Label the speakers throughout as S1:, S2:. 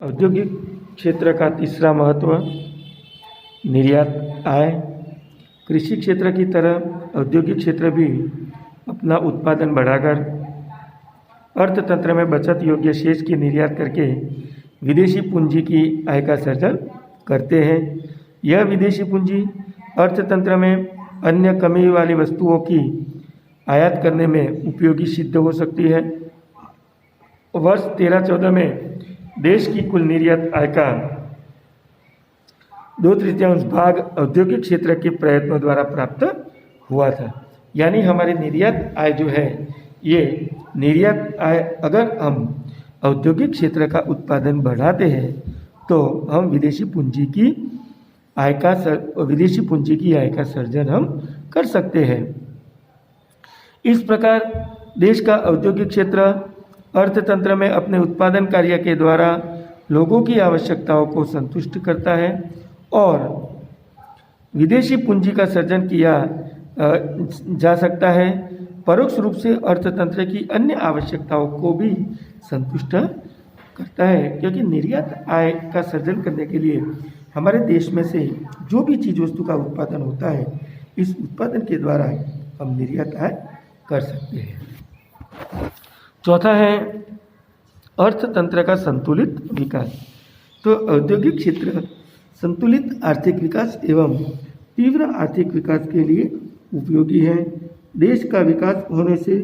S1: औद्योगिक क्षेत्र का तीसरा महत्व निर्यात आय। कृषि क्षेत्र की तरह औद्योगिक क्षेत्र भी अपना उत्पादन बढ़ाकर अर्थतंत्र में बचत योग्य शेष की निर्यात करके विदेशी पूंजी की आय का सृजन करते हैं। यह विदेशी पूंजी अर्थतंत्र में अन्य कमी वाली वस्तुओं की आयात करने में उपयोगी सिद्ध हो सकती है। वर्ष 13-14 में देश की कुल निर्यात आय का 2/3 भाग औद्योगिक क्षेत्र के प्रयत्नों द्वारा प्राप्त हुआ था। यानी हमारी निर्यात आय जो है, ये निर्यात आय अगर हम औद्योगिक क्षेत्र का उत्पादन बढ़ाते हैं तो हम विदेशी पूंजी की आय का सृजन हम कर सकते हैं। इस प्रकार देश का औद्योगिक क्षेत्र अर्थतंत्र में अपने उत्पादन कार्य के द्वारा लोगों की आवश्यकताओं को संतुष्ट करता है और विदेशी पूंजी का सृजन किया जा सकता है। परोक्ष रूप से अर्थतंत्र की अन्य आवश्यकताओं को भी संतुष्ट करता है, क्योंकि निर्यात आय का सृजन करने के लिए हमारे देश में से जो भी चीज़ वस्तु का उत्पादन होता है, इस उत्पादन के द्वारा हम निर्यात आय कर सकते हैं। चौथा है अर्थतंत्र का संतुलित विकास। तो औद्योगिक क्षेत्र संतुलित आर्थिक विकास एवं तीव्र आर्थिक विकास के लिए उपयोगी है। देश का विकास होने से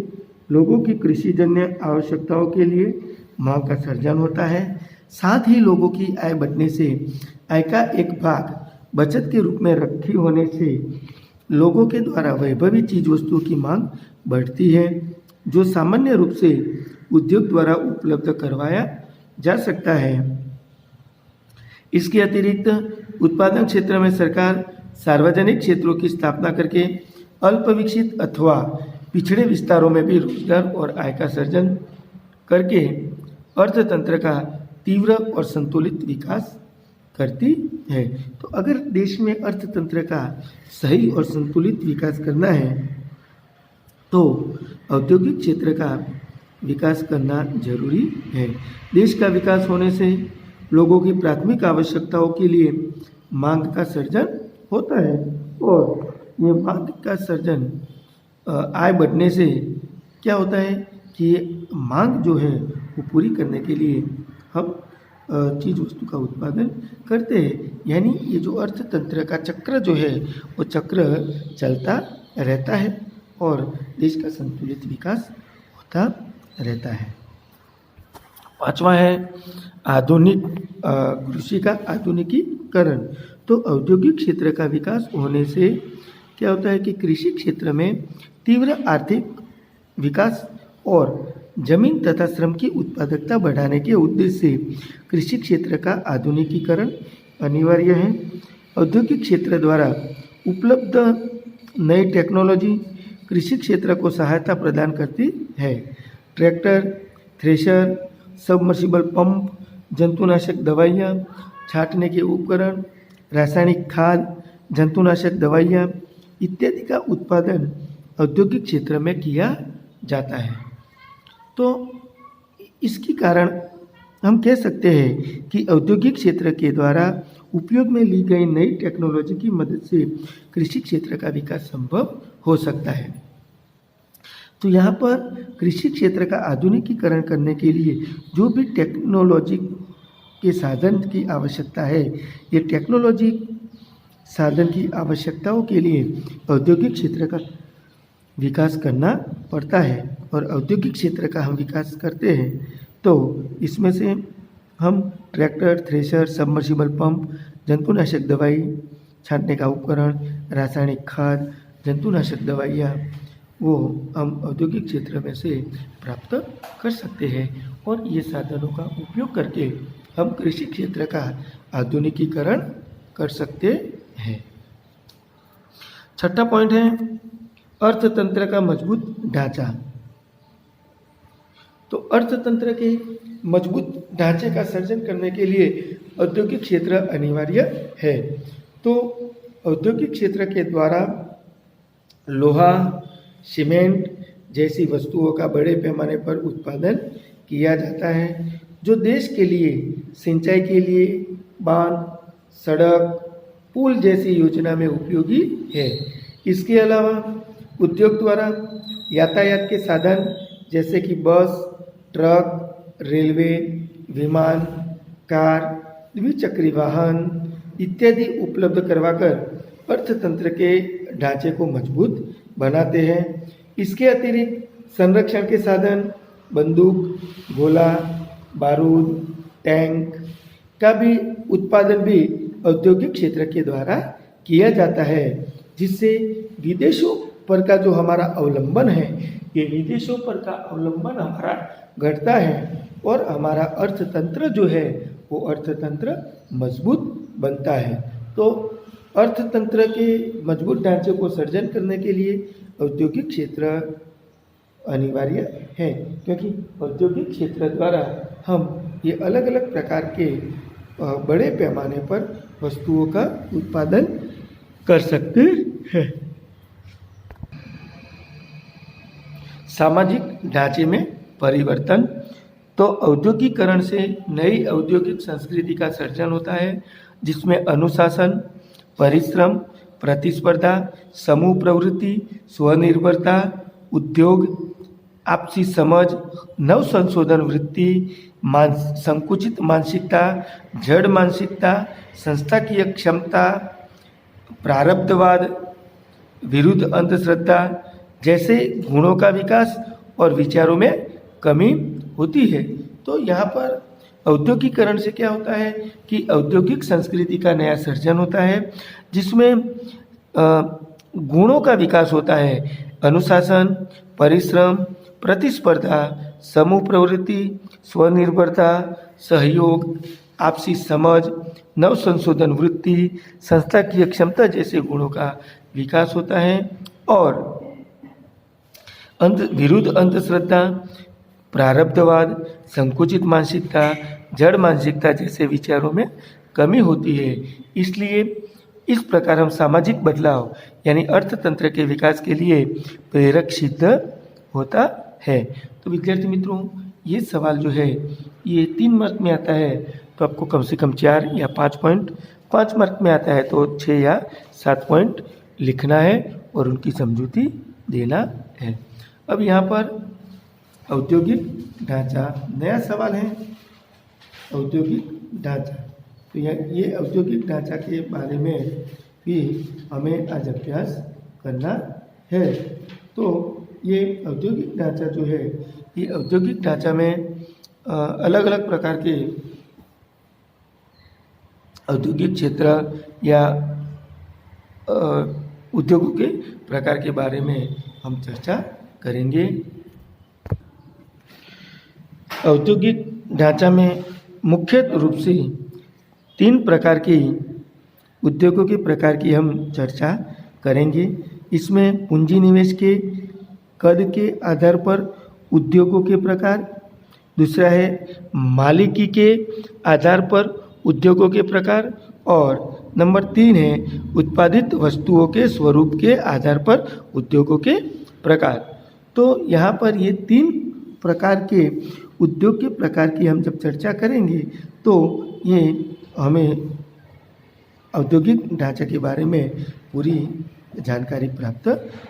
S1: लोगों की कृषिजन्य आवश्यकताओं के लिए मांग का सृजन होता है। साथ ही लोगों की आय बढ़ने से आय का एक भाग बचत के रूप में रखी होने से लोगों के द्वारा वैभवी चीज वस्तुओं की मांग बढ़ती है, जो सामान्य रूप से उद्योग द्वारा उपलब्ध करवाया जा सकता है। इसके अतिरिक्त उत्पादन क्षेत्र में सरकार सार्वजनिक क्षेत्रों की स्थापना करके अल्प विकसित अथवा पिछड़े विस्तारों में भी रोजगार और आय का सृजन करके अर्थतंत्र का तीव्र और संतुलित विकास करती है। तो अगर देश में अर्थतंत्र का सही और संतुलित विकास करना है तो औद्योगिक क्षेत्र का विकास करना जरूरी है। देश का विकास होने से लोगों की प्राथमिक आवश्यकताओं के लिए मांग का सृजन होता है और ये मांग का सृजन आय बढ़ने से क्या होता है कि ये मांग जो है वो पूरी करने के लिए हम चीज़ वस्तु का उत्पादन करते हैं। यानी ये जो अर्थतंत्र का चक्र जो है वो चक्र चलता रहता है और देश का संतुलित विकास होता रहता है। पांचवा है आधुनिक कृषि का आधुनिकीकरण। तो औद्योगिक क्षेत्र का विकास होने से क्या होता है कि कृषि क्षेत्र में तीव्र आर्थिक विकास और जमीन तथा श्रम की उत्पादकता बढ़ाने के उद्देश्य से कृषि क्षेत्र का आधुनिकीकरण अनिवार्य है। औद्योगिक क्षेत्र द्वारा उपलब्ध नई टेक्नोलॉजी कृषि क्षेत्र को सहायता प्रदान करती है। ट्रैक्टर, थ्रेशर, सबमर्सिबल पंप, जंतुनाशक दवाइयाँ, छांटने के उपकरण, रासायनिक खाद, जंतुनाशक दवाइयाँ इत्यादि का उत्पादन औद्योगिक क्षेत्र में किया जाता है। तो इसके कारण हम कह सकते हैं कि औद्योगिक क्षेत्र के द्वारा उपयोग में ली गई नई टेक्नोलॉजी की मदद से कृषि क्षेत्र का विकास संभव हो सकता है। तो यहाँ पर कृषि क्षेत्र का आधुनिकीकरण करने के लिए जो भी टेक्नोलॉजी के साधन की आवश्यकता है, ये टेक्नोलॉजी साधन की आवश्यकताओं के लिए औद्योगिक क्षेत्र का विकास करना पड़ता है और औद्योगिक क्षेत्र का हम विकास करते हैं तो इसमें से हम ट्रैक्टर, थ्रेशर, सबमर्सिबल पंप, जंतुनाशक दवाई, छांटने का उपकरण, रासायनिक खाद, जंतुनाशक दवाइयाँ वो हम औद्योगिक क्षेत्र में से प्राप्त कर सकते हैं और ये साधनों का उपयोग करके हम कृषि क्षेत्र का आधुनिकीकरण कर सकते हैं। छठा पॉइंट है अर्थतंत्र का मजबूत ढांचा। तो अर्थतंत्र के मजबूत ढांचे का सृजन करने के लिए औद्योगिक क्षेत्र अनिवार्य है। तो औद्योगिक क्षेत्र के द्वारा लोहा, सीमेंट जैसी वस्तुओं का बड़े पैमाने पर उत्पादन किया जाता है जो देश के लिए सिंचाई के लिए बांध, सड़क, पुल जैसी योजना में उपयोगी है। इसके अलावा उद्योग द्वारा यातायात के साधन जैसे कि बस, ट्रक, रेलवे, विमान, कार, द्विचक्री वाहन इत्यादि उपलब्ध करवाकर अर्थतंत्र के ढांचे को मजबूत बनाते हैं। इसके अतिरिक्त संरक्षण के साधन बंदूक, गोला, बारूद, टैंक का भी उत्पादन भी औद्योगिक क्षेत्र के द्वारा किया जाता है, जिससे विदेशों पर का जो हमारा अवलंबन है, ये विदेशों पर का अवलंबन हमारा घटता है और हमारा अर्थतंत्र जो है वो अर्थतंत्र मजबूत बनता है। तो अर्थतंत्र के मजबूत ढांचे को सर्जन करने के लिए औद्योगिक क्षेत्र अनिवार्य है, क्योंकि औद्योगिक क्षेत्र द्वारा हम ये अलग अलग प्रकार के बड़े पैमाने पर वस्तुओं का उत्पादन कर सकते हैं। सामाजिक ढांचे में परिवर्तन। तो औद्योगिकरण से नई औद्योगिक संस्कृति का सर्जन होता है, जिसमें अनुशासन, परिश्रम, प्रतिस्पर्धा, समूह प्रवृत्ति, स्वनिर्भरता, उद्योग, आपसी समझ, नव संशोधन वृत्ति, संकुचित मानसिकता, जड़ मानसिकता, संस्थाकीय क्षमता, प्रारब्धवाद, विरुद्ध अंधश्रद्धा जैसे गुणों का विकास और विचारों में कमी होती है। तो यहाँ पर औद्योगिकरण से क्या होता है कि औद्योगिक संस्कृति का नया सर्जन होता है, जिसमें गुणों का विकास होता है। अनुशासन, परिश्रम, प्रतिस्पर्धा, समूह प्रवृत्ति, स्वनिर्भरता, सहयोग, आपसी समझ, नव संशोधन वृत्ति, संस्थाकीय क्षमता जैसे गुणों का विकास होता है और विरुद्ध अंधश्रद्धा, प्रारब्धवाद, संकुचित मानसिकता, जड़ मानसिकता जैसे विचारों में कमी होती है। इसलिए इस प्रकार हम सामाजिक बदलाव यानी अर्थतंत्र के विकास के लिए प्रेरक सिद्ध होता है। तो विद्यार्थी मित्रों, ये सवाल जो है ये 3 मार्क में आता है तो आपको कम से कम 4 या 5 पॉइंट, 5 मार्क में आता है तो 6 या 7 पॉइंट लिखना है और उनकी समझूती देना है। अब यहाँ पर औद्योगिक ढांचा नया सवाल है। औद्योगिक ढांचा, तो ये औद्योगिक ढांचा के बारे में भी हमें आज अभ्यास करना है। तो ये औद्योगिक ढांचा जो है, ये औद्योगिक ढांचा में अलग अलग प्रकार के औद्योगिक क्षेत्र या उद्योगों के प्रकार के बारे में हम चर्चा करेंगे। औद्योगिक ढांचा में मुख्य रूप से 3 प्रकार के उद्योगों के प्रकार की हम चर्चा करेंगे। इसमें पूंजी निवेश के कद के आधार पर उद्योगों के प्रकार, दूसरा है मालिकी के आधार पर उद्योगों के प्रकार और नंबर 3 है उत्पादित वस्तुओं के स्वरूप के आधार पर उद्योगों के प्रकार। तो यहाँ पर ये 3 प्रकार के उद्योग के प्रकार की हम जब चर्चा करेंगे तो ये हमें औद्योगिक ढांचे के बारे में पूरी जानकारी प्राप्त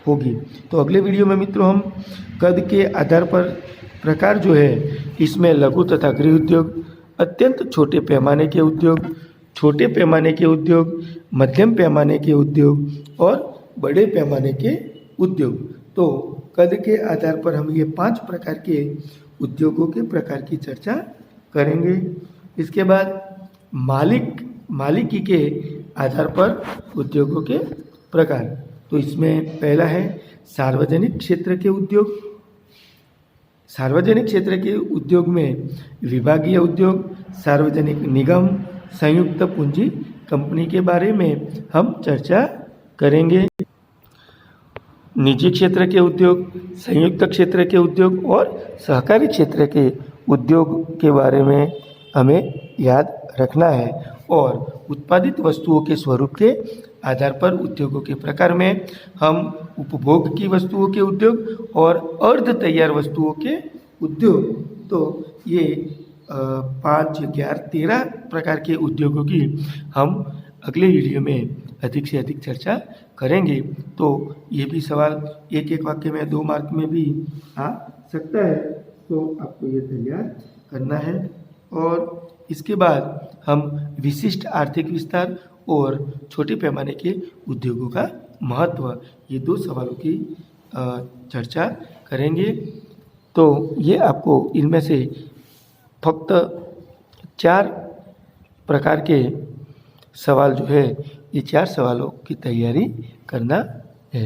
S1: होगी। तो अगले वीडियो में मित्रों हम कद के आधार पर प्रकार जो है इसमें लघु तथा गृह उद्योग, अत्यंत छोटे पैमाने के उद्योग, छोटे पैमाने के उद्योग, मध्यम पैमाने के उद्योग और बड़े पैमाने के उद्योग। तो कद के आधार पर हम ये 5 प्रकार के उद्योगों के प्रकार की चर्चा करेंगे। इसके बाद मालिकी के आधार पर उद्योगों के प्रकार। तो इसमें पहला है सार्वजनिक क्षेत्र के उद्योग। सार्वजनिक क्षेत्र के उद्योग में विभागीय उद्योग, सार्वजनिक निगम, संयुक्त पूंजी कंपनी के बारे में हम चर्चा करेंगे। निजी क्षेत्र के उद्योग, संयुक्त क्षेत्र के उद्योग और सहकारी क्षेत्र के उद्योग के बारे में हमें याद रखना है। और उत्पादित वस्तुओं के स्वरूप के आधार पर उद्योगों के प्रकार में हम उपभोग की वस्तुओं के उद्योग और अर्ध तैयार वस्तुओं के उद्योग, तो ये 5, 11, 13 प्रकार के उद्योगों की हम अगले वीडियो में अधिक से अधिक चर्चा करेंगे। तो ये भी सवाल एक एक वाक्य में 2 मार्क में भी आ सकता है, तो आपको ये तैयार करना है। और इसके बाद हम विशिष्ट आर्थिक विस्तार और छोटे पैमाने के उद्योगों का महत्व, ये 2 सवालों की चर्चा करेंगे। तो ये आपको इनमें से फक्त 4 प्रकार के सवाल जो है, ये 4 सवालों की तैयारी करना है।